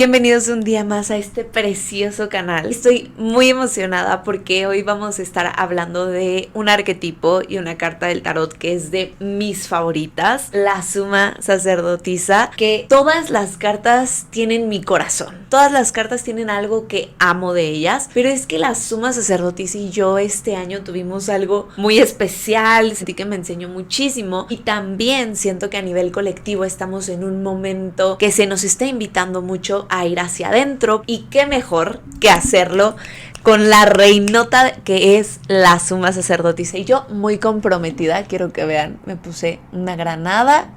Bienvenidos un día más a este precioso canal. Estoy muy emocionada porque hoy vamos a estar hablando de un arquetipo y una carta del tarot que es de mis favoritas, la Suma Sacerdotisa, que todas las cartas tienen mi corazón. Todas las cartas tienen algo que amo de ellas, pero es que la Suma Sacerdotisa y yo este año tuvimos algo muy especial, sentí que me enseñó muchísimo y también siento que a nivel colectivo estamos en un momento que se nos está invitando mucho a ir hacia adentro, y qué mejor que hacerlo con la reinota que es la Suma Sacerdotisa. Y yo muy comprometida, quiero que vean, me puse una granada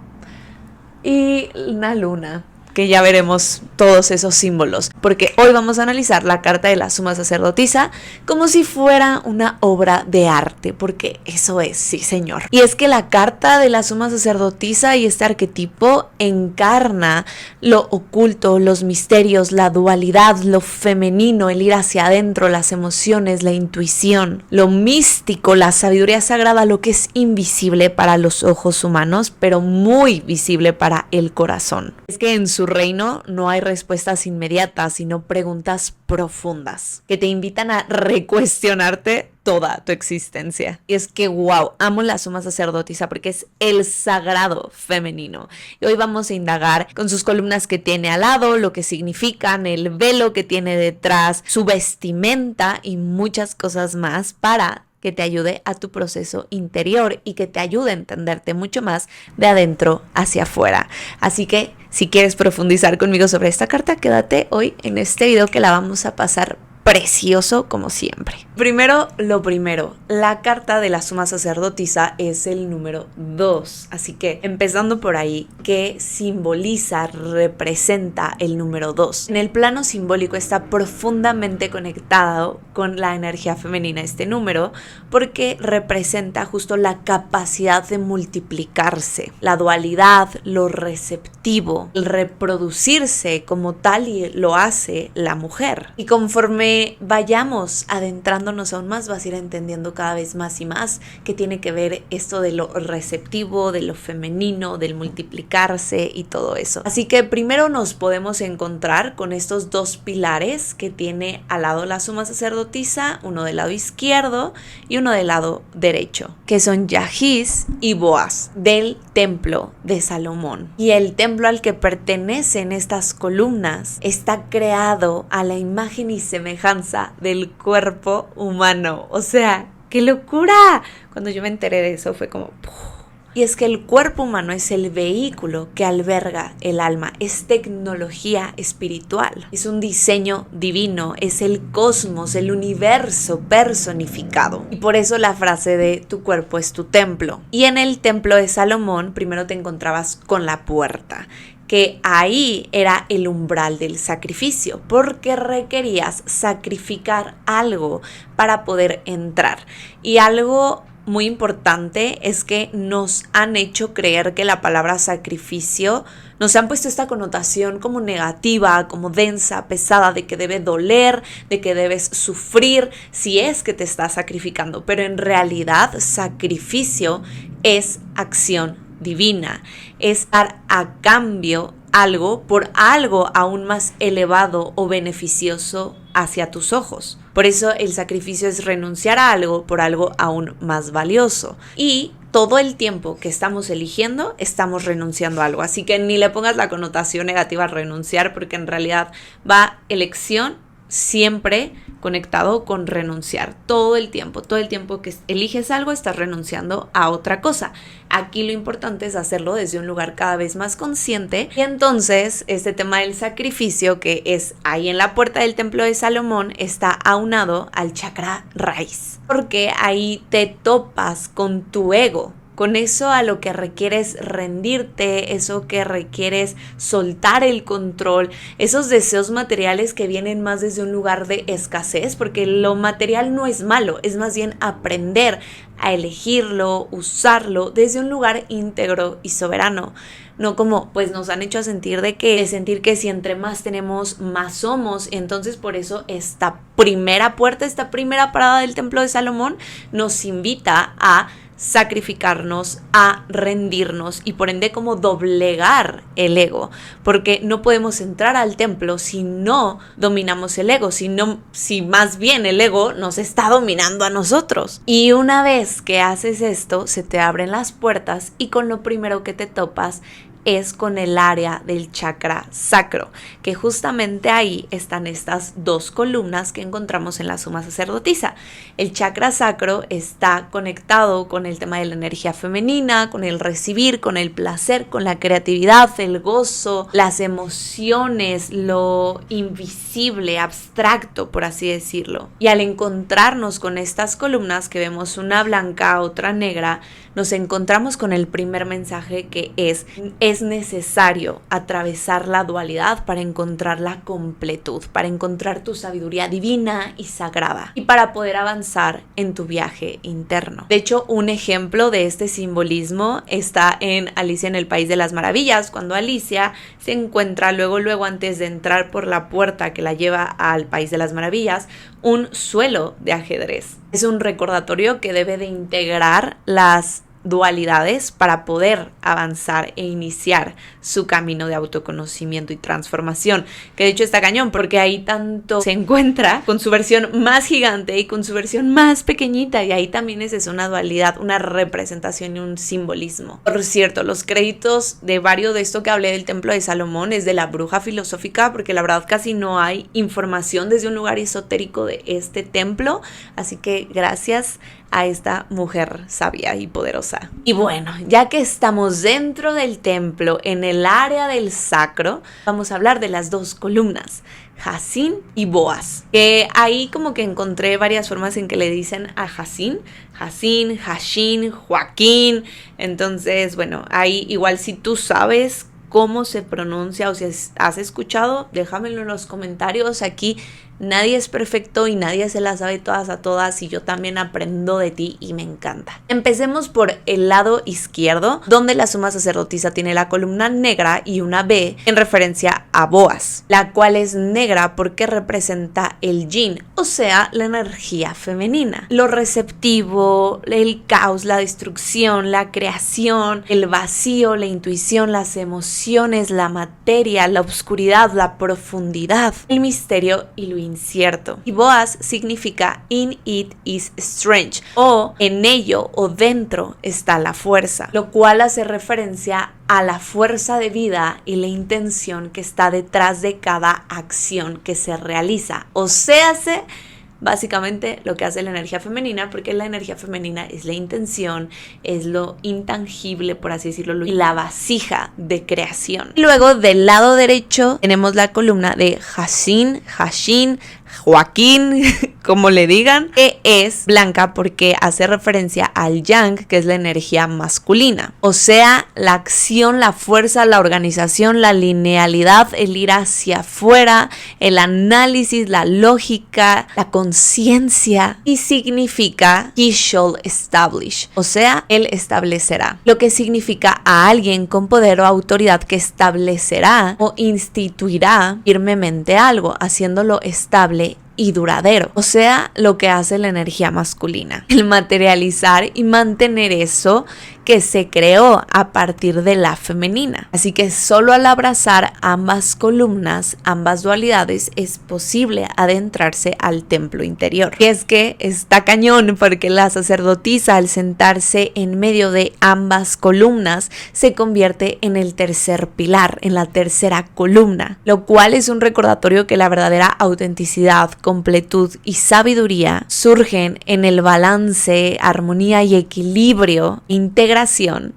y una luna, que ya veremos todos esos símbolos, porque hoy vamos a analizar la carta de la Suma Sacerdotisa como si fuera una obra de arte, porque eso es, sí señor. Y es que la carta de la Suma Sacerdotisa y este arquetipo encarna lo oculto, los misterios, la dualidad, lo femenino, el ir hacia adentro, las emociones, la intuición, lo místico, la sabiduría sagrada, lo que es invisible para los ojos humanos, pero muy visible para el corazón. Es que en su reino no hay respuestas inmediatas, sino preguntas profundas que te invitan a recuestionarte toda tu existencia. Y es que wow, amo la Suma Sacerdotisa porque es el sagrado femenino. Y hoy vamos a indagar con sus columnas que tiene al lado, lo que significan, el velo que tiene detrás, su vestimenta y muchas cosas más para que te ayude a tu proceso interior y que te ayude a entenderte mucho más de adentro hacia afuera. Así que si quieres profundizar conmigo sobre esta carta, quédate hoy en este video que la vamos a pasar precioso como siempre. Primero, lo primero, la carta de la Suma Sacerdotisa es el número 2, así que empezando por ahí, ¿qué simboliza, representa el número 2? En el plano simbólico está profundamente conectado con la energía femenina este número, porque representa justo la capacidad de multiplicarse, la dualidad, lo receptivo, el reproducirse como tal y lo hace la mujer. Y conforme vayamos adentrándonos aún más, vas a ir entendiendo cada vez más y más que tiene que ver esto de lo receptivo, de lo femenino, del multiplicarse y todo eso. Así que primero nos podemos encontrar con estos dos pilares que tiene al lado la Suma Sacerdotisa, uno del lado izquierdo y uno del lado derecho, que son Yahiz y Boaz del templo de Salomón. Y el templo al que pertenecen estas columnas está creado a la imagen y semejanza del cuerpo humano. O sea, ¡qué locura! Cuando yo me enteré de eso fue como ¡puf! Y es que el cuerpo humano es el vehículo que alberga el alma, es tecnología espiritual, es un diseño divino, es el cosmos, el universo personificado. Y por eso la frase de tu cuerpo es tu templo. Y en el templo de Salomón primero te encontrabas con la puerta, que ahí era el umbral del sacrificio, porque requerías sacrificar algo para poder entrar. Y algo muy importante es que nos han hecho creer que la palabra sacrificio, nos han puesto esta connotación como negativa, como densa, pesada, de que debe doler, de que debes sufrir si es que te estás sacrificando. Pero en realidad sacrificio es acción divina, es dar a cambio algo por algo aún más elevado o beneficioso hacia tus ojos. Por eso el sacrificio es renunciar a algo por algo aún más valioso. Y todo el tiempo que estamos eligiendo, estamos renunciando a algo. Así que ni le pongas la connotación negativa a renunciar, porque en realidad va elección siempre conectado con renunciar. Todo el tiempo que eliges algo, estás renunciando a otra cosa. Aquí lo importante es hacerlo desde un lugar cada vez más consciente. Y entonces este tema del sacrificio, que es ahí en la puerta del templo de Salomón, está aunado al chakra raíz, porque ahí te topas con tu ego, con eso a lo que requieres rendirte, eso que requieres soltar el control, esos deseos materiales que vienen más desde un lugar de escasez, porque lo material no es malo, es más bien aprender a elegirlo, usarlo desde un lugar íntegro y soberano. No como pues nos han hecho sentir que si entre más tenemos, más somos. Entonces por eso esta primera puerta, esta primera parada del templo de Salomón nos invita a sacrificarnos, a rendirnos y por ende como doblegar el ego, porque no podemos entrar al templo si no dominamos el ego, si más bien el ego nos está dominando a nosotros. Y una vez que haces esto, se te abren las puertas y con lo primero que te topas es con el área del chakra sacro, que justamente ahí están estas dos columnas que encontramos en la suma sacerdotisa. El chakra sacro está conectado con el tema de la energía femenina, con el recibir, con el placer, con la creatividad, el gozo, las emociones, lo invisible, abstracto, por así decirlo. Y al encontrarnos con estas columnas, que vemos una blanca, otra negra, nos encontramos con el primer mensaje, que es necesario atravesar la dualidad para encontrar la completud, para encontrar tu sabiduría divina y sagrada y para poder avanzar en tu viaje interno. De hecho, un ejemplo de este simbolismo está en Alicia en el País de las Maravillas, cuando Alicia se encuentra luego antes de entrar por la puerta que la lleva al País de las Maravillas, un suelo de ajedrez. Es un recordatorio que debe de integrar las dualidades para poder avanzar e iniciar su camino de autoconocimiento y transformación, que de hecho está cañón porque ahí tanto se encuentra con su versión más gigante y con su versión más pequeñita, y ahí también es una dualidad, una representación y un simbolismo. Por cierto, los créditos de varios de esto que hablé del Templo de Salomón es de La Bruja Filosófica, porque la verdad casi no hay información desde un lugar esotérico de este templo, así que gracias a esta mujer sabia y poderosa. Y bueno, ya que estamos dentro del templo, en el área del sacro, vamos a hablar de las dos columnas, Jacín y Boaz, que ahí como que encontré varias formas en que le dicen a Jacín, Jashín, Joaquín. Entonces, bueno, ahí igual si tú sabes cómo se pronuncia o si has escuchado, déjamelo en los comentarios. Aquí nadie es perfecto y nadie se las sabe todas a todas, y yo también aprendo de ti y me encanta. Empecemos por el lado izquierdo, donde la suma sacerdotisa tiene la columna negra y una B en referencia a Boaz, la cual es negra porque representa el yin, o sea, la energía femenina, lo receptivo, el caos, la destrucción, la creación, el vacío, la intuición, las emociones, la materia, la oscuridad, la profundidad, el misterio y lo incierto. Y Boaz significa in it is strange, o en ello o dentro está la fuerza, lo cual hace referencia a la fuerza de vida y la intención que está detrás de cada acción que se realiza, o sea, básicamente lo que hace la energía femenina, porque la energía femenina es la intención, es lo intangible, por así decirlo, y la vasija de creación. Luego del lado derecho tenemos la columna de Jacín, Joaquín, como le digan, que es blanca porque hace referencia al yang, que es la energía masculina, o sea, la acción, la fuerza, la organización, la linealidad, el ir hacia afuera, el análisis, la lógica, la conciencia, y significa he shall establish, o sea, él establecerá, lo que significa a alguien con poder o autoridad que establecerá o instituirá firmemente algo, haciéndolo estable y duradero, o sea, lo que hace la energía masculina, el materializar y mantener eso que se creó a partir de la femenina. Así que solo al abrazar ambas columnas, ambas dualidades, es posible adentrarse al templo interior. Y es que está cañón porque la sacerdotisa, al sentarse en medio de ambas columnas, se convierte en el tercer pilar, en la tercera columna, lo cual es un recordatorio que la verdadera autenticidad, completud y sabiduría surgen en el balance, armonía y equilibrio, integración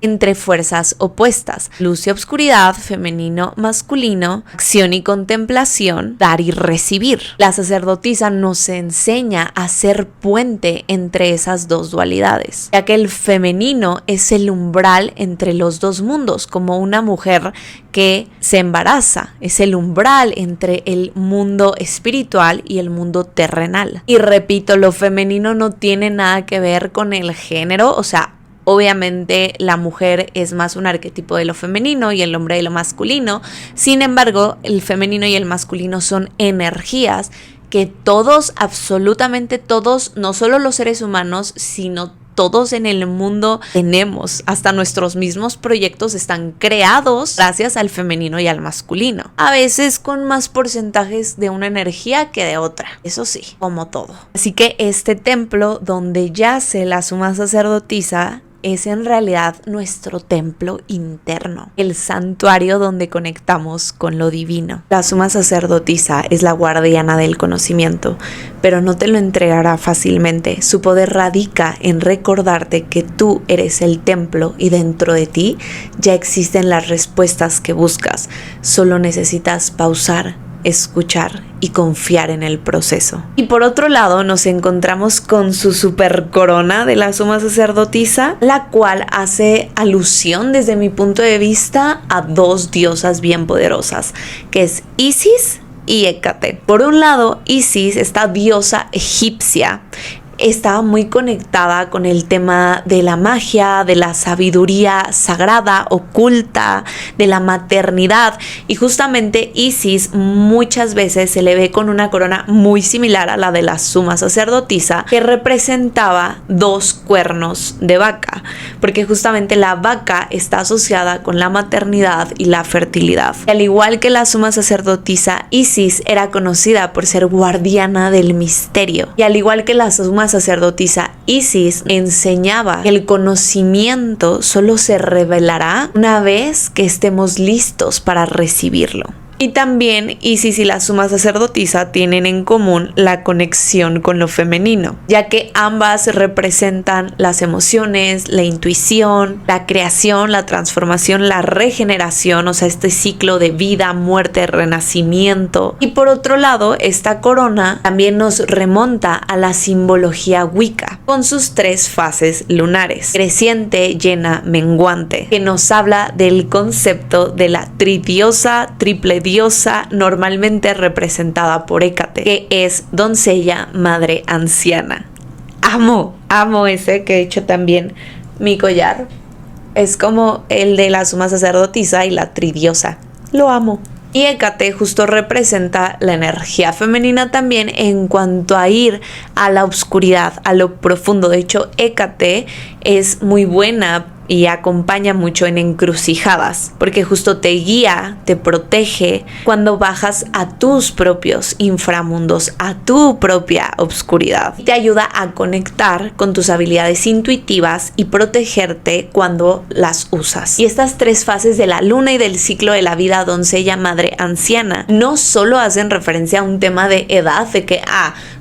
entre fuerzas opuestas, luz y oscuridad, femenino, masculino, acción y contemplación, dar y recibir. La sacerdotisa nos enseña a ser puente entre esas dos dualidades, ya que el femenino es el umbral entre los dos mundos, como una mujer que se embaraza, es el umbral entre el mundo espiritual y el mundo terrenal. Y repito, lo femenino no tiene nada que ver con el género, o sea, obviamente la mujer es más un arquetipo de lo femenino y el hombre de lo masculino. Sin embargo, el femenino y el masculino son energías que todos, absolutamente todos, no solo los seres humanos, sino todos en el mundo tenemos. Hasta nuestros mismos proyectos están creados gracias al femenino y al masculino. A veces con más porcentajes de una energía que de otra. Eso sí, como todo. Así que este templo donde yace la suma sacerdotisa es en realidad nuestro templo interno, el santuario donde conectamos con lo divino. La suma sacerdotisa es la guardiana del conocimiento, pero no te lo entregará fácilmente. Su poder radica en recordarte que tú eres el templo y dentro de ti ya existen las respuestas que buscas. Solo necesitas pausar, escuchar y confiar en el proceso. Y por otro lado nos encontramos con su super corona de la suma sacerdotisa, la cual hace alusión desde mi punto de vista a dos diosas bien poderosas, que es Isis y Hécate. Por un lado, Isis, esta diosa egipcia, estaba muy conectada con el tema de la magia, de la sabiduría sagrada, oculta, de la maternidad. Y justamente Isis muchas veces se le ve con una corona muy similar a la de la suma sacerdotisa, que representaba dos cuernos de vaca, porque justamente la vaca está asociada con la maternidad y la fertilidad. Y al igual que la suma sacerdotisa, Isis era conocida por ser guardiana del misterio. Y al igual que la suma sacerdotisa, Isis enseñaba que el conocimiento solo se revelará una vez que estemos listos para recibirlo. Y también Isis y la suma sacerdotisa tienen en común la conexión con lo femenino, ya que ambas representan las emociones, la intuición, la creación, la transformación, la regeneración, o sea, este ciclo de vida, muerte, renacimiento. Y por otro lado, esta corona también nos remonta a la simbología Wicca, con sus tres fases lunares: creciente, llena, menguante, que nos habla del concepto de la tridiosa, triple diosa, normalmente representada por Hécate, que es doncella, madre, anciana. Amo ese, que he hecho también mi collar. Es como el de la suma sacerdotisa y la tridiosa. Lo amo. Y Hécate justo representa la energía femenina también en cuanto a ir a la oscuridad, a lo profundo. De hecho, Hécate es muy buena y acompaña mucho en encrucijadas, porque justo te guía, te protege cuando bajas a tus propios inframundos, a tu propia oscuridad. Te ayuda a conectar con tus habilidades intuitivas y protegerte cuando las usas. Y estas tres fases de la luna y del ciclo de la vida, doncella, madre, anciana, no solo hacen referencia a un tema de edad, de que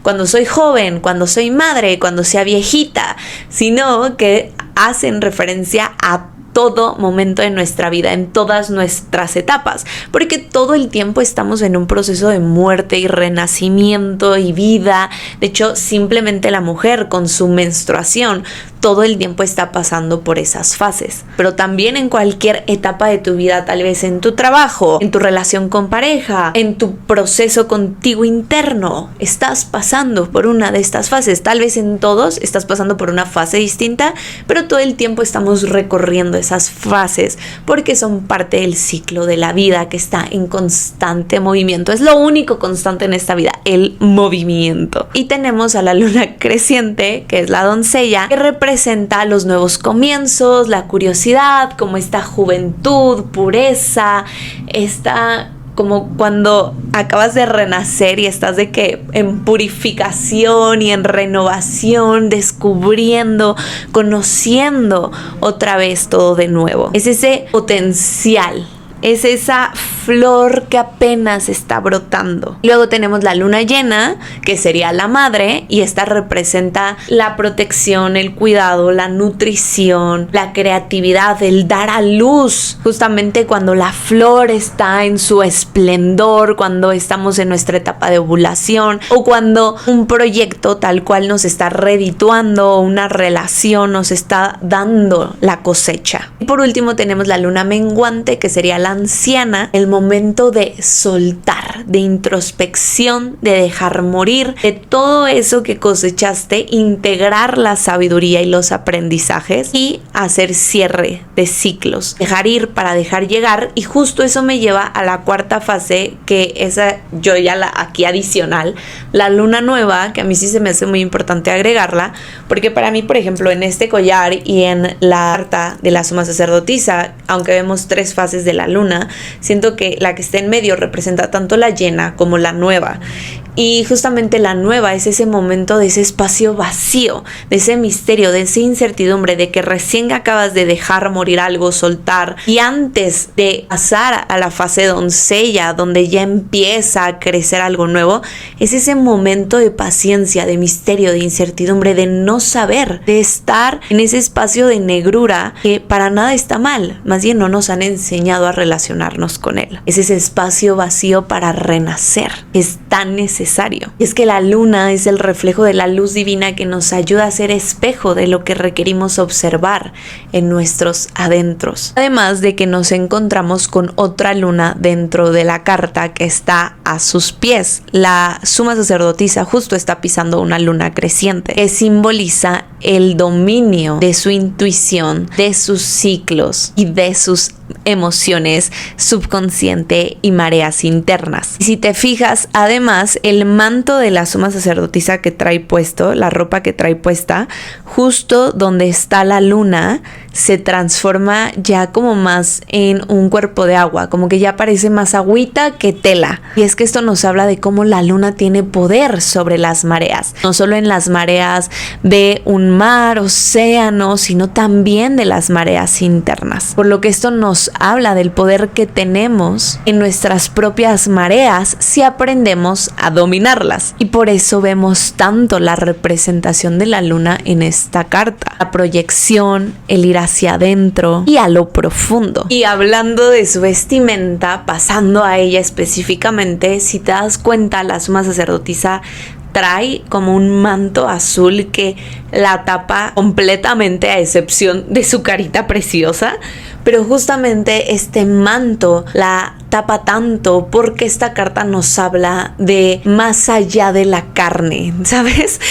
cuando soy joven, cuando soy madre, cuando sea viejita, sino que hacen referencia a todo momento de nuestra vida, en todas nuestras etapas, porque todo el tiempo estamos en un proceso de muerte y renacimiento y vida. De hecho, simplemente la mujer con su menstruación todo el tiempo está pasando por esas fases, pero también en cualquier etapa de tu vida, tal vez en tu trabajo, en tu relación con pareja, en tu proceso contigo interno, estás pasando por una de estas fases. Tal vez en todos estás pasando por una fase distinta, pero todo el tiempo estamos recorriendo esas fases porque son parte del ciclo de la vida que está en constante movimiento. Es lo único constante en esta vida, el movimiento. Y tenemos a la luna creciente, que es la doncella, que representa los nuevos comienzos, la curiosidad, como esta juventud, pureza, esta como cuando acabas de renacer y estás de que en purificación y en renovación, descubriendo, conociendo otra vez todo de nuevo. Es ese potencial. Es esa flor que apenas está brotando. Luego tenemos la luna llena, que sería la madre, y esta representa la protección, el cuidado, la nutrición, la creatividad, el dar a luz. Justamente cuando la flor está en su esplendor, cuando estamos en nuestra etapa de ovulación, o cuando un proyecto tal cual nos está redituando, una relación nos está dando la cosecha. Y por último tenemos la luna menguante, que sería la anciana, el momento de soltar, de introspección, de dejar morir, de todo eso que cosechaste, integrar la sabiduría y los aprendizajes y hacer cierre de ciclos, dejar ir para dejar llegar. Y justo eso me lleva a la cuarta fase, que esa yo ya aquí adicional, la luna nueva, que a mí sí se me hace muy importante agregarla, porque para mí, por ejemplo, en este collar y en la carta de la suma sacerdotisa, aunque vemos 3 fases de la luna, siento que la que está en medio representa tanto la llena como la nueva. Y justamente la nueva es ese momento de ese espacio vacío, de ese misterio, de esa incertidumbre, de que recién acabas de dejar morir algo, soltar. Y antes de pasar a la fase doncella, donde ya empieza a crecer algo nuevo, es ese momento de paciencia, de misterio, de incertidumbre, de no saber, de estar en ese espacio de negrura que para nada está mal. Más bien no nos han enseñado a relacionarnos con él. Es ese espacio vacío para renacer. Es tan necesario. Y es que la luna es el reflejo de la luz divina que nos ayuda a ser espejo de lo que requerimos observar en nuestros adentros. Además de que nos encontramos con otra luna dentro de la carta que está a sus pies. La suma sacerdotisa justo está pisando una luna creciente que simboliza el dominio de su intuición, de sus ciclos y de sus emociones subconsciente y mareas internas. Y si te fijas, además, el manto de la suma sacerdotisa que trae puesto, la ropa que trae puesta, justo donde está la luna, se transforma ya como más en un cuerpo de agua, como que ya parece más agüita que tela. Y es que esto nos habla de cómo la luna tiene poder sobre las mareas, no solo en las mareas de un mar, océano, sino también de las mareas internas. Por lo que esto nos habla del poder que tenemos en nuestras propias mareas si aprendemos a dominarlas. Y por eso vemos tanto la representación de la luna en esta carta, la proyección, el ir hacia adentro y a lo profundo. Y hablando de su vestimenta, pasando a ella específicamente, si te das cuenta, la suma sacerdotisa trae como un manto azul que la tapa completamente, a excepción de su carita preciosa, pero justamente este manto la tapa tanto porque esta carta nos habla de más allá de la carne, ¿sabes?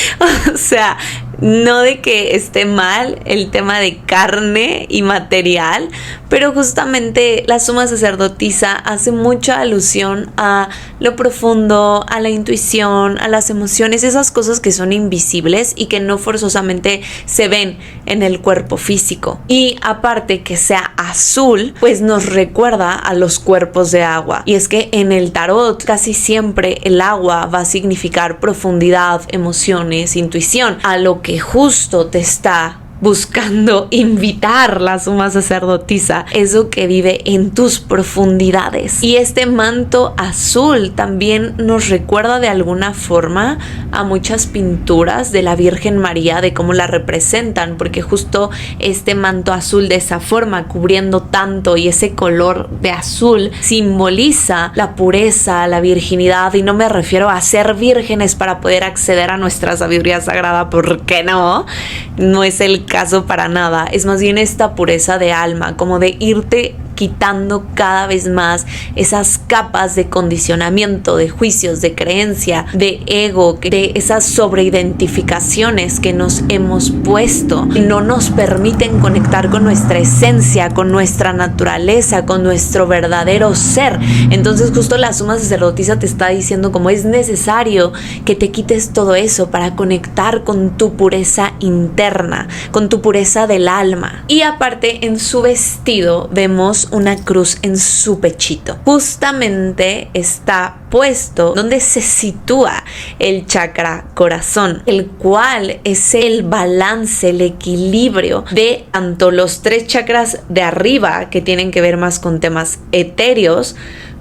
O sea, no de que esté mal el tema de carne y material, pero justamente la suma sacerdotisa hace mucha alusión a lo profundo, a la intuición, a las emociones, esas cosas que son invisibles y que no forzosamente se ven en el cuerpo físico. Y aparte que sea azul, pues nos recuerda a los cuerpos de agua. Y es que en el tarot casi siempre el agua va a significar profundidad, emociones, intuición, a lo que justo te está buscando invitar la suma sacerdotisa, eso que vive en tus profundidades. Y este manto azul también nos recuerda de alguna forma a muchas pinturas de la Virgen María, de cómo la representan, porque justo este manto azul de esa forma, cubriendo tanto, y ese color de azul simboliza la pureza, la virginidad, y no me refiero a ser vírgenes para poder acceder a nuestra sabiduría sagrada, porque no es el caso para nada. Es más bien esta pureza de alma, como de irte quitando cada vez más esas capas de condicionamiento, de juicios, de creencia, de ego, de esas sobreidentificaciones que nos hemos puesto y no nos permiten conectar con nuestra esencia, con nuestra naturaleza, con nuestro verdadero ser. Entonces justo la suma sacerdotisa te está diciendo como es necesario que te quites todo eso para conectar con tu pureza interna, con tu pureza del alma. Y aparte en su vestido vemos una cruz en su pechito. Justamente está puesto donde se sitúa el chakra corazón, el cual es el balance, el equilibrio de tanto los 3 chakras de arriba, que tienen que ver más con temas etéreos,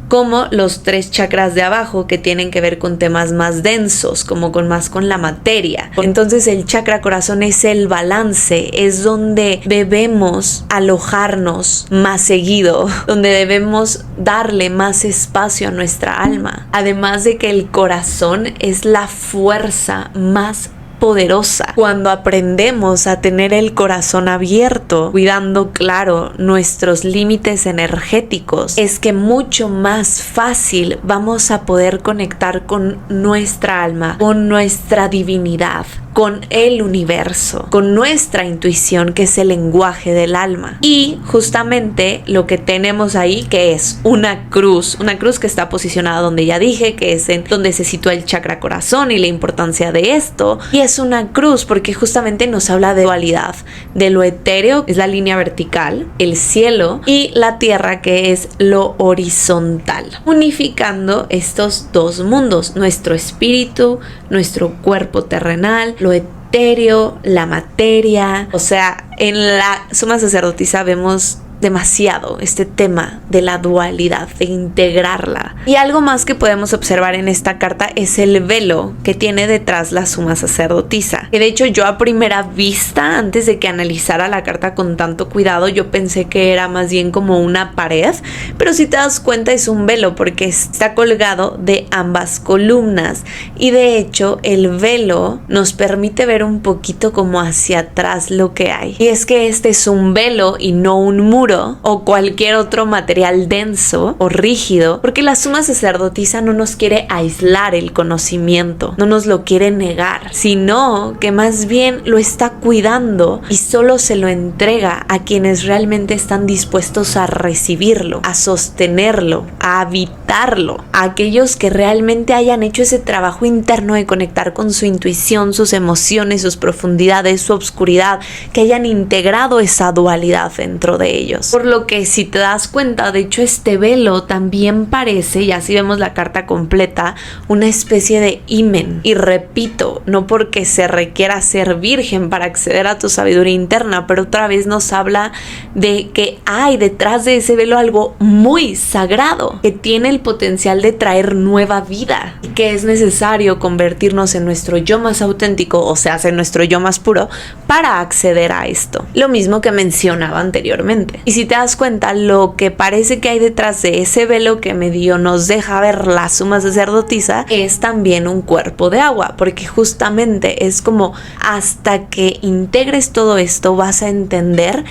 como los 3 chakras de abajo, que tienen que ver con temas más densos, como con la materia. Entonces el chakra corazón es el balance, es donde debemos alojarnos más seguido, donde debemos darle más espacio a nuestra alma. Además de que el corazón es la fuerza más poderosa. Cuando aprendemos a tener el corazón abierto, cuidando, claro, nuestros límites energéticos, es que mucho más fácil vamos a poder conectar con nuestra alma, con nuestra divinidad, con el universo, con nuestra intuición, que es el lenguaje del alma. Y justamente lo que tenemos ahí, que es una cruz que está posicionada donde ya dije, que es en donde se sitúa el chakra corazón y la importancia de esto. Y es una cruz porque justamente nos habla de dualidad, de lo etéreo, es la línea vertical, el cielo, y la tierra, que es lo horizontal, unificando estos dos mundos, nuestro espíritu, nuestro cuerpo terrenal, lo etéreo, la materia. O sea, en la Suma Sacerdotisa vemos demasiado este tema de la dualidad, de integrarla. Y algo más que podemos observar en esta carta es el velo que tiene detrás la Suma Sacerdotisa, que de hecho yo a primera vista, antes de que analizara la carta con tanto cuidado, yo pensé que era más bien como una pared, pero si te das cuenta es un velo porque está colgado de ambas columnas, y de hecho el velo nos permite ver un poquito como hacia atrás lo que hay. Y es que este es un velo y no un muro o cualquier otro material denso o rígido, porque la Suma Sacerdotisa no nos quiere aislar el conocimiento, no nos lo quiere negar, sino que más bien lo está cuidando y solo se lo entrega a quienes realmente están dispuestos a recibirlo, a sostenerlo, a habitarlo, a aquellos que realmente hayan hecho ese trabajo interno de conectar con su intuición, sus emociones, sus profundidades, su obscuridad, que hayan integrado esa dualidad dentro de ellos. Por lo que, si te das cuenta, de hecho este velo también parece, y así vemos la carta completa, una especie de himen. Y repito, no porque se requiera ser virgen para acceder a tu sabiduría interna, pero otra vez nos habla de que hay detrás de ese velo algo muy sagrado, que tiene el potencial de traer nueva vida, y que es necesario convertirnos en nuestro yo más auténtico, o sea, en nuestro yo más puro, para acceder a esto. Lo mismo que mencionaba anteriormente. Y si te das cuenta, lo que parece que hay detrás de ese velo que medio nos deja ver la Suma Sacerdotisa es también un cuerpo de agua, porque justamente es como hasta que integres todo esto vas a entender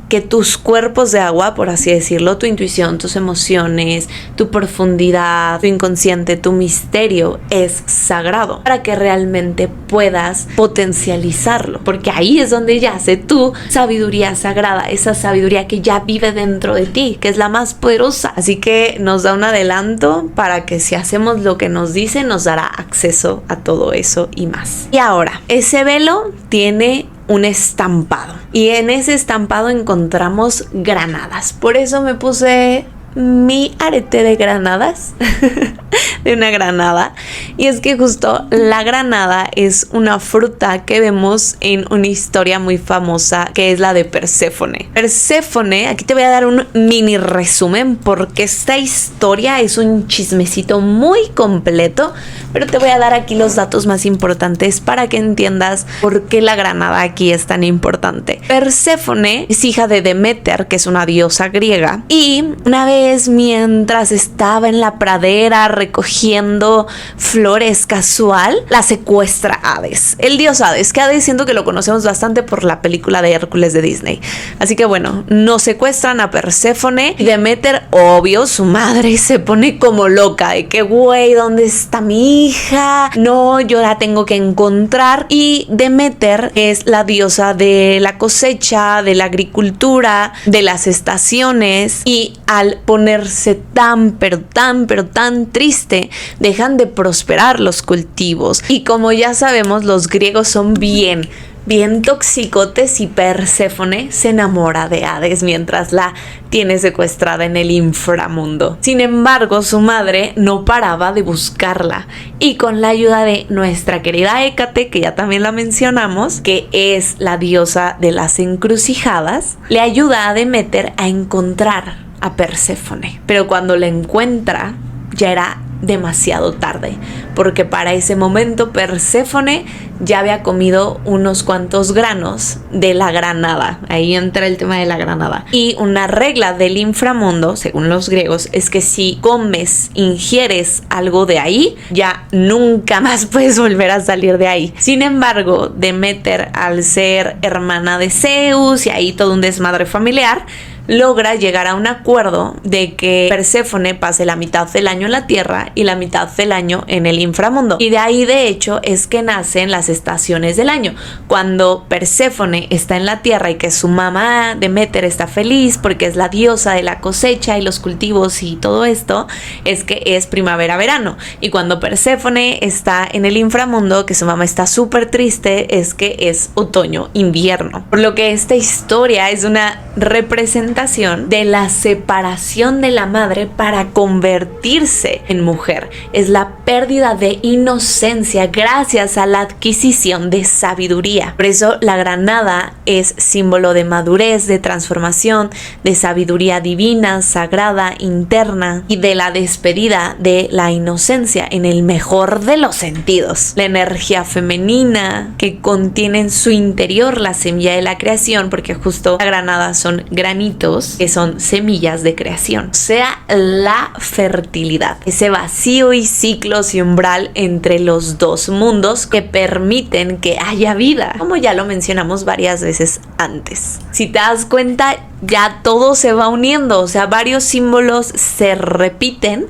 que tus cuerpos de agua, por así decirlo, tu intuición, tus emociones, tu profundidad, tu inconsciente, tu misterio es sagrado, para que realmente puedas potencializarlo, porque ahí es donde yace tu sabiduría sagrada, esa sabiduría que ya vive dentro de ti, que es la más poderosa. Así que nos da un adelanto para que si hacemos lo que nos dice, nos dará acceso a todo eso y más. Y ahora, ese velo tiene un estampado, y en ese estampado encontramos granadas. Por eso me puse mi arete de granadas de una granada, y es que justo la granada es una fruta que vemos en una historia muy famosa, que es la de Perséfone. Perséfone, aquí te voy a dar un mini resumen porque esta historia es un chismecito muy completo, pero te voy a dar aquí los datos más importantes para que entiendas por qué la granada aquí es tan importante. Perséfone es hija de Deméter, que es una diosa griega, y una vez mientras estaba en la pradera recogiendo flores casual, la secuestra Hades, el dios Hades, que Hades siento que lo conocemos bastante por la película de Hércules de Disney. Así que bueno, nos secuestran a Perséfone y Deméter, obvio, su madre, se pone como loca de que, güey, ¿dónde está mi hija? No, yo la tengo que encontrar. Y Deméter es la diosa de la cosecha, de la agricultura, de las estaciones, y al ponerse tan triste, dejan de prosperar los cultivos. Y como ya sabemos, los griegos son bien toxicotes, y Perséfone se enamora de Hades mientras la tiene secuestrada en el inframundo. Sin embargo, su madre no paraba de buscarla, y con la ayuda de nuestra querida Hécate, que ya también la mencionamos, que es la diosa de las encrucijadas, le ayuda a Deméter a encontrar a Perséfone. Pero cuando la encuentra, ya era demasiado tarde, porque para ese momento Perséfone ya había comido unos cuantos granos de la granada. Ahí entra el tema de la granada. Y una regla del inframundo, según los griegos, es que si comes, ingieres algo de ahí, ya nunca más puedes volver a salir de ahí. Sin embargo, Deméter, al ser hermana de Zeus y ahí todo un desmadre familiar, logra llegar a un acuerdo de que Perséfone pase la mitad del año en la tierra y la mitad del año en el inframundo. Y de ahí, de hecho, es que nacen las estaciones del año. Cuando Perséfone está en la tierra y que su mamá Deméter está feliz porque es la diosa de la cosecha y los cultivos y todo esto, es que es primavera-verano. Y cuando Perséfone está en el inframundo, que su mamá está súper triste, es que es otoño-invierno. Por lo que esta historia es una representación de la separación de la madre para convertirse en mujer. Es la pérdida de inocencia gracias a la adquisición de sabiduría. Por eso la granada es símbolo de madurez, de transformación, de sabiduría divina, sagrada, interna y de la despedida de la inocencia en el mejor de los sentidos. La energía femenina que contiene en su interior la semilla de la creación, porque justo la granada son granitos que son semillas de creación, o sea, la fertilidad, ese vacío y ciclos y umbral entre los dos mundos que permiten que haya vida, como ya lo mencionamos varias veces antes. Si te das cuenta, ya todo se va uniendo, o sea, varios símbolos se repiten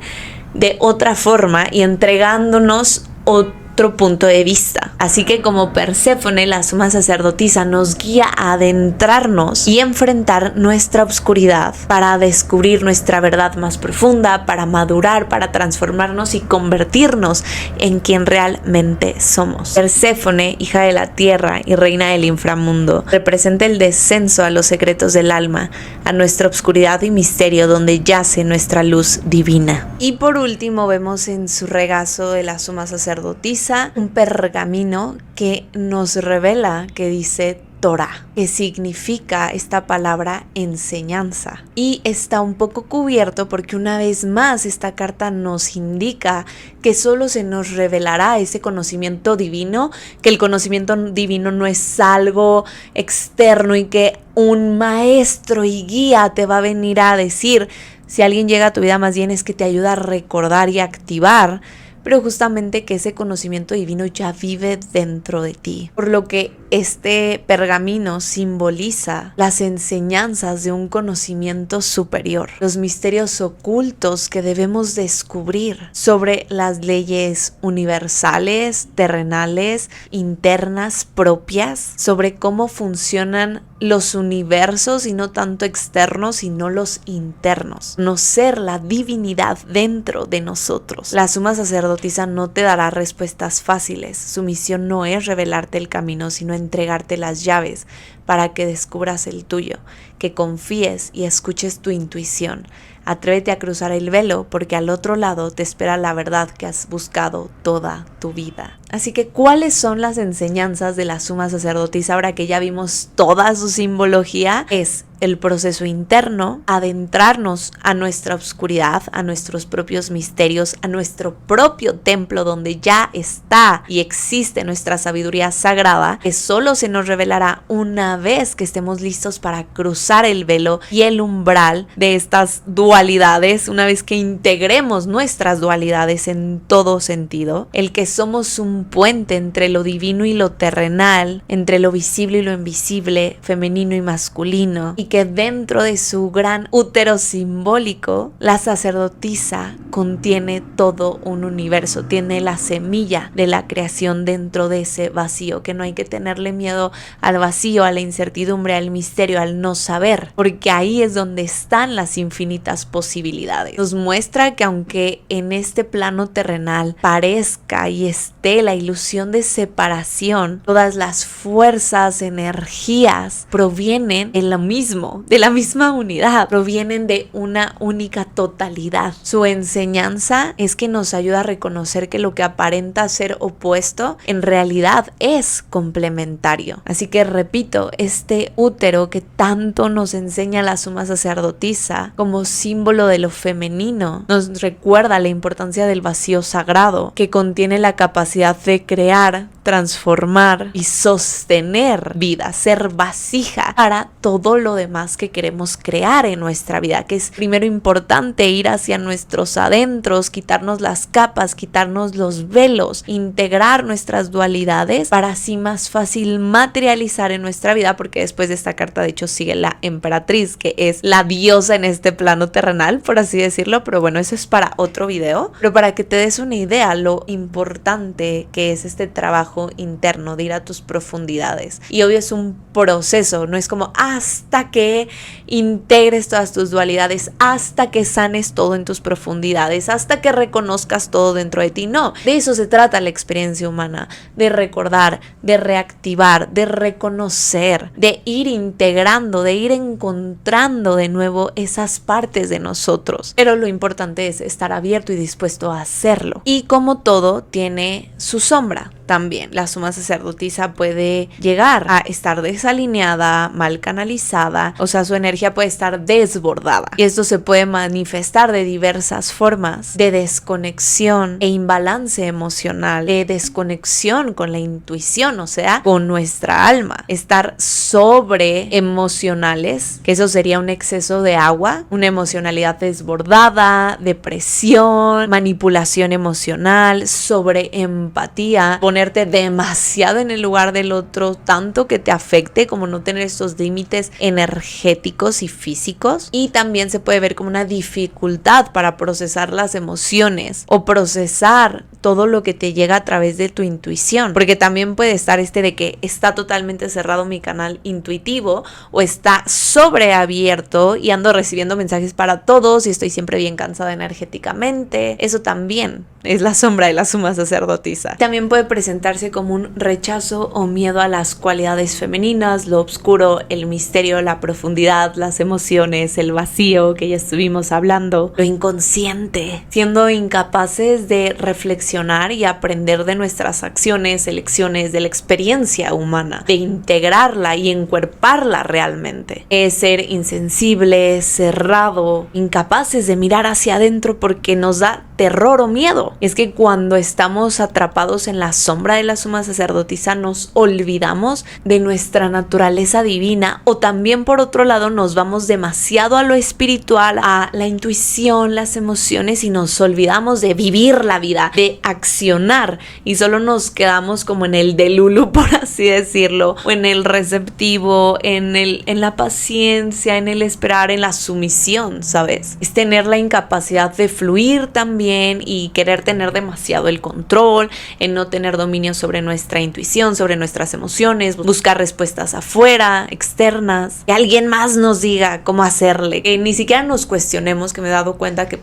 de otra forma y entregándonos otro punto de vista. Así que como Perséfone, la suma sacerdotisa nos guía a adentrarnos y enfrentar nuestra oscuridad para descubrir nuestra verdad más profunda, para madurar, para transformarnos y convertirnos en quien realmente somos. Perséfone, hija de la tierra y reina del inframundo, representa el descenso a los secretos del alma, a nuestra oscuridad y misterio donde yace nuestra luz divina. Y por último vemos en su regazo de la suma sacerdotisa un pergamino que nos revela que dice Torah, que significa esta palabra enseñanza, y está un poco cubierto porque una vez más esta carta nos indica que solo se nos revelará ese conocimiento divino, que el conocimiento divino no es algo externo y que un maestro y guía te va a venir a decir. Si alguien llega a tu vida, más bien es que te ayuda a recordar y activar, pero justamente que ese conocimiento divino ya vive dentro de ti. Por lo que este pergamino simboliza las enseñanzas de un conocimiento superior, los misterios ocultos que debemos descubrir sobre las leyes universales, terrenales, internas, propias, sobre cómo funcionan los universos y no tanto externos, sino los internos. Conocer la divinidad dentro de nosotros. La suma sacerdotisa no te dará respuestas fáciles. Su misión no es revelarte el camino, sino entregarte las llaves para que descubras el tuyo, que confíes y escuches tu intuición. Atrévete a cruzar el velo porque al otro lado te espera la verdad que has buscado toda tu vida. Así que, ¿cuáles son las enseñanzas de la suma sacerdotisa ahora que ya vimos toda su simbología? Es el proceso interno, adentrarnos a nuestra oscuridad, a nuestros propios misterios, a nuestro propio templo donde ya está y existe nuestra sabiduría sagrada, que solo se nos revelará una vez que estemos listos para cruzar el velo y el umbral de estas dualidades, una vez que integremos nuestras dualidades en todo sentido, el que somos un puente entre lo divino y lo terrenal, entre lo visible y lo invisible, femenino y masculino, y que dentro de su gran útero simbólico, la sacerdotisa contiene todo un universo, tiene la semilla de la creación dentro de ese vacío, que no hay que tenerle miedo al vacío, a la incertidumbre, al misterio, al no saber, porque ahí es donde están las infinitas posibilidades. Nos muestra que aunque en este plano terrenal parezca y esté la ilusión de separación, todas las fuerzas, energías provienen de lo mismo, de la misma unidad, provienen de una única totalidad. Su enseñanza es que nos ayuda a reconocer que lo que aparenta ser opuesto en realidad es complementario. Así que repito, este útero que tanto nos enseña la suma sacerdotisa como símbolo de lo femenino, nos recuerda la importancia del vacío sagrado, que contiene la capacidad de crear, transformar y sostener vida, ser vasija para todo lo demás que queremos crear en nuestra vida, que es primero importante ir hacia nuestros adentros, quitarnos las capas, quitarnos los velos, integrar nuestras dualidades para así más fácil materializar en nuestra vida, porque después de esta carta de hecho sigue la emperatriz, que es la diosa en este plano terrenal, por así decirlo, pero bueno, eso es para otro video. Pero para que te des una idea lo importante que es este trabajo interno de ir a tus profundidades, y obvio es un proceso, no es como hasta que integres todas tus dualidades, hasta que sanes todo en tus profundidades, hasta que reconozcas todo dentro de ti. No, de eso se trata la experiencia humana, de recordar, de reactivar, de reconocer, de ir integrando, de ir encontrando de nuevo esas partes de nosotros. Pero lo importante es estar abierto y dispuesto a hacerlo. Y como todo, tiene su sombra también. La suma sacerdotisa puede llegar a estar desalineada, mal canalizada, o sea, su energía puede estar desbordada. Y esto se puede manifestar de diversas formas, de desconexión e imbalance emocional, de desconexión con la intuición, o sea, con nuestra alma. Estar sobre emocionales, que eso sería un exceso de agua, una emocionalidad desbordada, depresión, manipulación emocional, sobre empatía, ponerte demasiado en el lugar del otro, tanto que te afecte, como no tener estos límites energéticos y físicos. Y también se puede ver como una dificultad para procesar las emociones o procesar todo lo que te llega a través de tu intuición, porque también puede estar de que está totalmente cerrado mi canal intuitivo, o está sobreabierto y ando recibiendo mensajes para todos y estoy siempre bien cansada energéticamente. Eso también es la sombra de la suma sacerdotisa. También puede presentarse como un rechazo o miedo a las cualidades femeninas, lo oscuro, el misterio, la profundidad, las emociones, el vacío que ya estuvimos hablando, lo inconsciente, siendo incapaces de reflexionar y aprender de nuestras acciones, elecciones, de la experiencia humana, de integrarla y encuerparla realmente. Es ser insensible, cerrado, incapaces de mirar hacia adentro porque nos da terror o miedo. Es que cuando estamos atrapados en la sombra de la suma sacerdotisa nos olvidamos de nuestra naturaleza divina, o también por otro lado nos vamos demasiado a lo espiritual, a la intuición, las emociones, y nos olvidamos de vivir la vida, de accionar, y solo nos quedamos como en el delulu, por así decirlo, o en el receptivo, en la paciencia, en el esperar, en la sumisión, ¿sabes? Es tener la incapacidad de fluir también y querer tener demasiado el control, en no tener dominio sobre nuestra intuición, sobre nuestras emociones, buscar respuestas afuera, externas, que alguien más nos diga cómo hacerle, que ni siquiera nos cuestionemos, que me he dado cuenta que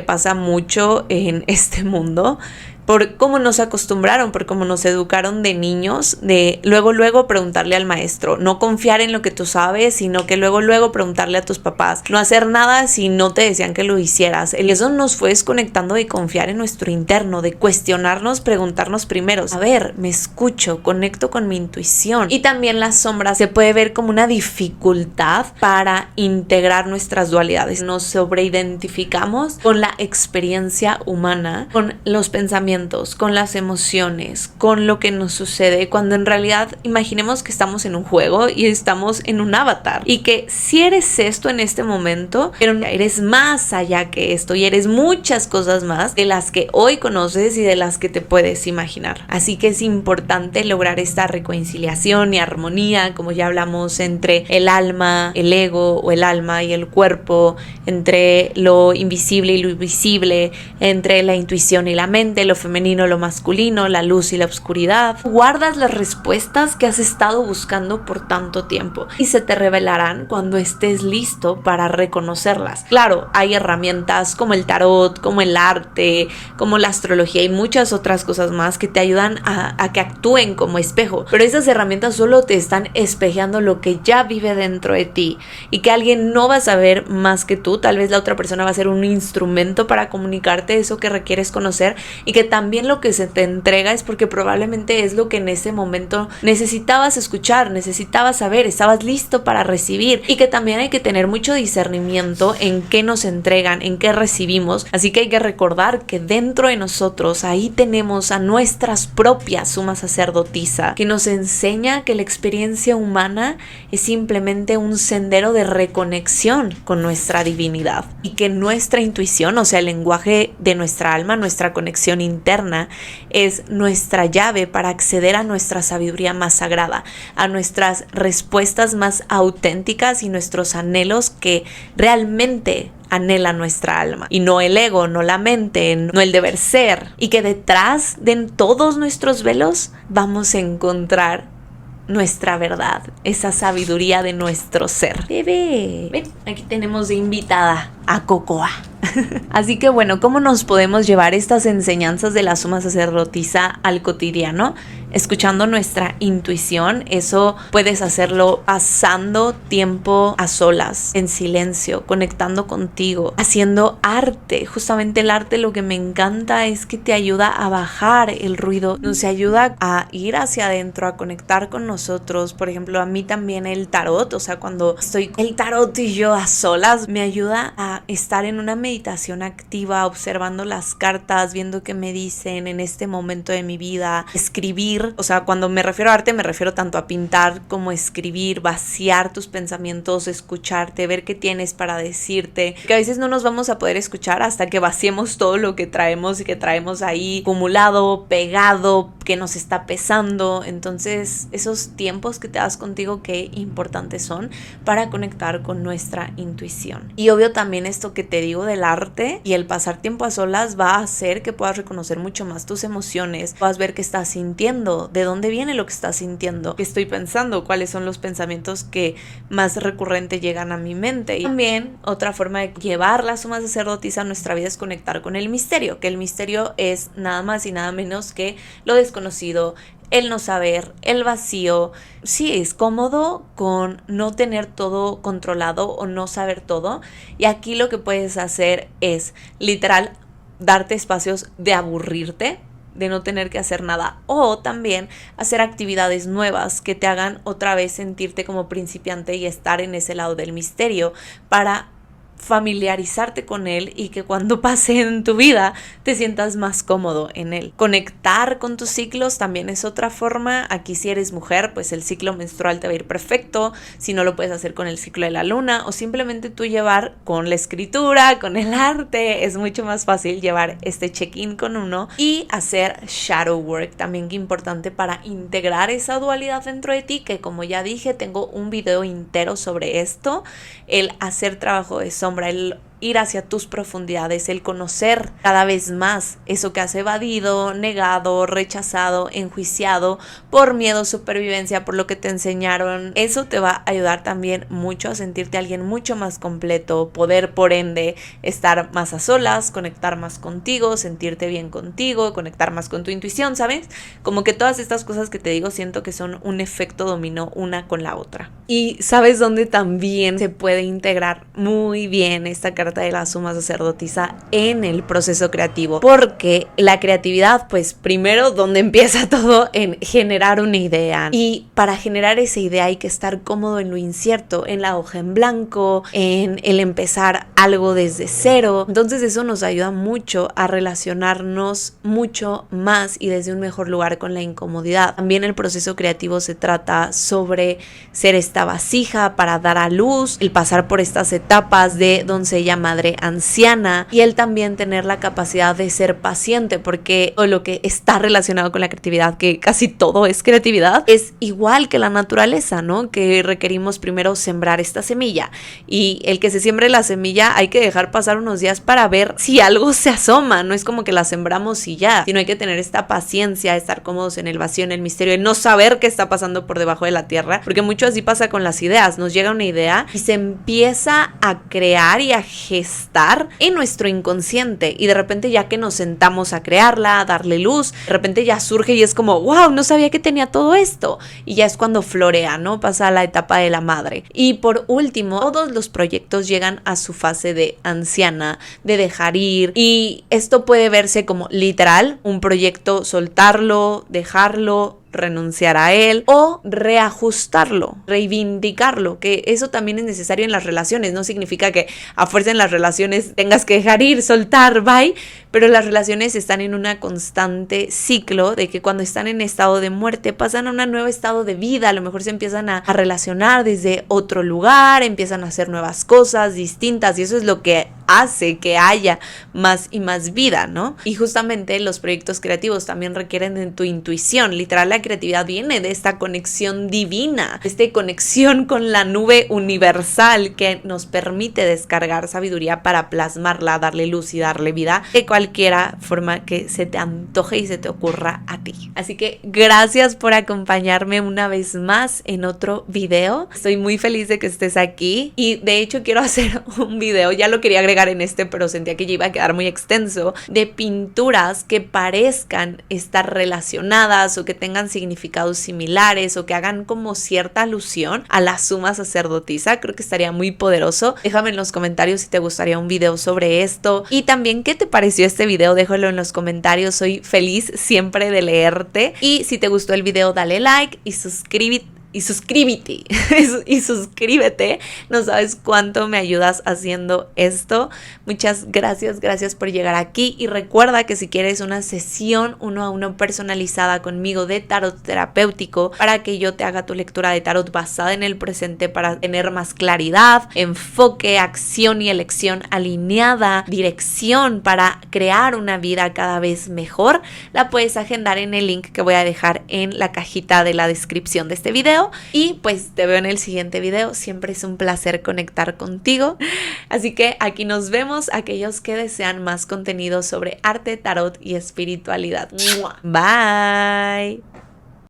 pasa mucho en este mundo, por cómo nos acostumbraron, por cómo nos educaron de niños, de luego preguntarle al maestro, no confiar en lo que tú sabes, sino que luego preguntarle a tus papás, no hacer nada si no te decían que lo hicieras. Eso nos fue desconectando de confiar en nuestro interno, de cuestionarnos, preguntarnos primero, a ver, me escucho, conecto con mi intuición. Y también la sombra se puede ver como una dificultad para integrar nuestras dualidades. Nos sobreidentificamos con la experiencia humana, con los pensamientos, con las emociones, con lo que nos sucede, cuando en realidad imaginemos que estamos en un juego y estamos en un avatar, y que si eres esto en este momento, pero eres más allá que esto y eres muchas cosas más de las que hoy conoces y de las que te puedes imaginar. Así que es importante lograr esta reconciliación y armonía, como ya hablamos, entre el alma, el ego, o el alma y el cuerpo, entre lo invisible y lo visible, entre la intuición y la mente, lo femenino, lo masculino, la luz y la oscuridad. Guardas las respuestas que has estado buscando por tanto tiempo y se te revelarán cuando estés listo para reconocerlas. Claro, hay herramientas como el tarot, como el arte, como la astrología y muchas otras cosas más que te ayudan a que actúen como espejo, pero esas herramientas solo te están espejeando lo que ya vive dentro de ti y que alguien no va a saber más que tú. Tal vez la otra persona va a ser un instrumento para comunicarte eso que requieres conocer, y que también lo que se te entrega es porque probablemente es lo que en ese momento necesitabas escuchar, necesitabas saber, estabas listo para recibir, y que también hay que tener mucho discernimiento en qué nos entregan, en qué recibimos. Así que hay que recordar que dentro de nosotros ahí tenemos a nuestras propias suma sacerdotisa, que nos enseña que la experiencia humana es simplemente un sendero de reconexión con nuestra divinidad, y que nuestra intuición, o sea, el lenguaje de nuestra alma, nuestra conexión interna, es nuestra llave para acceder a nuestra sabiduría más sagrada, a nuestras respuestas más auténticas y nuestros anhelos que realmente anhela nuestra alma, y no el ego, no la mente, no el deber ser, y que detrás de todos nuestros velos vamos a encontrar nuestra verdad, esa sabiduría de nuestro ser. Bebé, ven, aquí tenemos de invitada a Cocoa. Así que bueno, ¿cómo nos podemos llevar estas enseñanzas de la suma sacerdotisa al cotidiano? Escuchando nuestra intuición. Eso puedes hacerlo pasando tiempo a solas, en silencio, conectando contigo, haciendo arte. Justamente el arte, lo que me encanta es que te ayuda a bajar el ruido, nos ayuda a ir hacia adentro, a conectar con nosotros. Por ejemplo, a mí también el tarot, o sea, cuando estoy el tarot y yo a solas, me ayuda a estar en una meditación activa, observando las cartas, viendo qué me dicen en este momento de mi vida, escribir. O sea, cuando me refiero a arte, me refiero tanto a pintar como escribir, vaciar tus pensamientos, escucharte, ver qué tienes para decirte, que a veces no nos vamos a poder escuchar hasta que vaciemos todo lo que traemos y que traemos ahí acumulado, pegado, que nos está pesando. Entonces, esos tiempos que te das contigo, qué importantes son para conectar con nuestra intuición. Y obvio también esto que te digo del arte y el pasar tiempo a solas va a hacer que puedas reconocer mucho más tus emociones, puedas ver qué estás sintiendo, de dónde viene lo que estás sintiendo, qué estoy pensando, cuáles son los pensamientos que más recurrente llegan a mi mente. Y también otra forma de llevar la suma sacerdotisa a nuestra vida es conectar con el misterio, que el misterio es nada más y nada menos que lo desconocido, el no saber, el vacío. Sí, es cómodo con no tener todo controlado o no saber todo, y aquí lo que puedes hacer es literal darte espacios de aburrirte, de no tener que hacer nada, o también hacer actividades nuevas que te hagan otra vez sentirte como principiante y estar en ese lado del misterio para familiarizarte con él, y que cuando pase en tu vida te sientas más cómodo en él. Conectar con tus ciclos también es otra forma. Aquí, si eres mujer, pues el ciclo menstrual te va a ir perfecto. Si no, lo puedes hacer con el ciclo de la luna, o simplemente tú llevar con la escritura, con el arte. Es mucho más fácil llevar este check-in con uno y hacer shadow work también, que importante para integrar esa dualidad dentro de ti, que como ya dije, tengo un video entero sobre esto, el hacer trabajo de sombra, el ir hacia tus profundidades, el conocer cada vez más eso que has evadido, negado, rechazado, enjuiciado por miedo, supervivencia, por lo que te enseñaron. Eso te va a ayudar también mucho a sentirte alguien mucho más completo, poder por ende estar más a solas, conectar más contigo, sentirte bien contigo, conectar más con tu intuición, ¿sabes? Como que todas estas cosas que te digo siento que son un efecto dominó una con la otra. Y ¿sabes dónde también se puede integrar muy bien esta carta de la suma sacerdotisa? En el proceso creativo, porque la creatividad, pues primero, donde empieza todo, en generar una idea, y para generar esa idea hay que estar cómodo en lo incierto, en la hoja en blanco, en el empezar algo desde cero. Entonces eso nos ayuda mucho a relacionarnos mucho más y desde un mejor lugar con la incomodidad. También el proceso creativo se trata sobre ser esta vasija para dar a luz, el pasar por estas etapas de doncella, la madre anciana, y el también tener la capacidad de ser paciente, porque todo lo que está relacionado con la creatividad, que casi todo es creatividad, es igual que la naturaleza, ¿no? Que requerimos primero sembrar esta semilla, y el que se siembre la semilla hay que dejar pasar unos días para ver si algo se asoma. No es como que la sembramos y ya, sino hay que tener esta paciencia, estar cómodos en el vacío, en el misterio, en no saber qué está pasando por debajo de la tierra, porque mucho así pasa con las ideas. Nos llega una idea y se empieza a crear y a gestar en nuestro inconsciente, y de repente ya que nos sentamos a crearla, a darle luz, de repente ya surge y es como wow, no sabía que tenía todo esto, y ya es cuando florea, ¿no? Pasa a la etapa de la madre. Y por último, todos los proyectos llegan a su fase de anciana, de dejar ir, y esto puede verse como literal, un proyecto soltarlo, dejarlo, renunciar a él, o reajustarlo, reivindicarlo, que eso también es necesario en las relaciones. No significa que a fuerza en las relaciones tengas que dejar ir, soltar, bye, pero las relaciones están en una constante ciclo de que cuando están en estado de muerte pasan a un nuevo estado de vida. A lo mejor se empiezan a relacionar desde otro lugar, empiezan a hacer nuevas cosas distintas, y eso es lo que hace que haya más y más vida, ¿no? Y justamente los proyectos creativos también requieren de tu intuición. Literal, la creatividad viene de esta conexión divina, de esta conexión con la nube universal que nos permite descargar sabiduría para plasmarla, darle luz y darle vida de cualquiera forma que se te antoje y se te ocurra a ti. Así que gracias por acompañarme una vez más en otro video. Estoy muy feliz de que estés aquí, y de hecho quiero hacer un video, ya lo quería agregar en este, pero sentía que ya iba a quedar muy extenso, de pinturas que parezcan estar relacionadas o que tengan significados similares o que hagan como cierta alusión a la suma sacerdotisa. Creo que estaría muy poderoso. Déjame en los comentarios si te gustaría un video sobre esto, y también qué te pareció este video, déjalo en los comentarios. Soy feliz siempre de leerte, y si te gustó el video dale like y suscríbete. Y suscríbete, no sabes cuánto me ayudas haciendo esto. Muchas gracias por llegar aquí, y recuerda que si quieres una sesión 1-a-1 personalizada conmigo de tarot terapéutico para que yo te haga tu lectura de tarot basada en el presente, para tener más claridad, enfoque, acción y elección alineada, dirección para crear una vida cada vez mejor, la puedes agendar en el link que voy a dejar en la cajita de la descripción de este video. Y pues te veo en el siguiente video. Siempre es un placer conectar contigo, así que aquí nos vemos, aquellos que desean más contenido sobre arte, tarot y espiritualidad. Bye.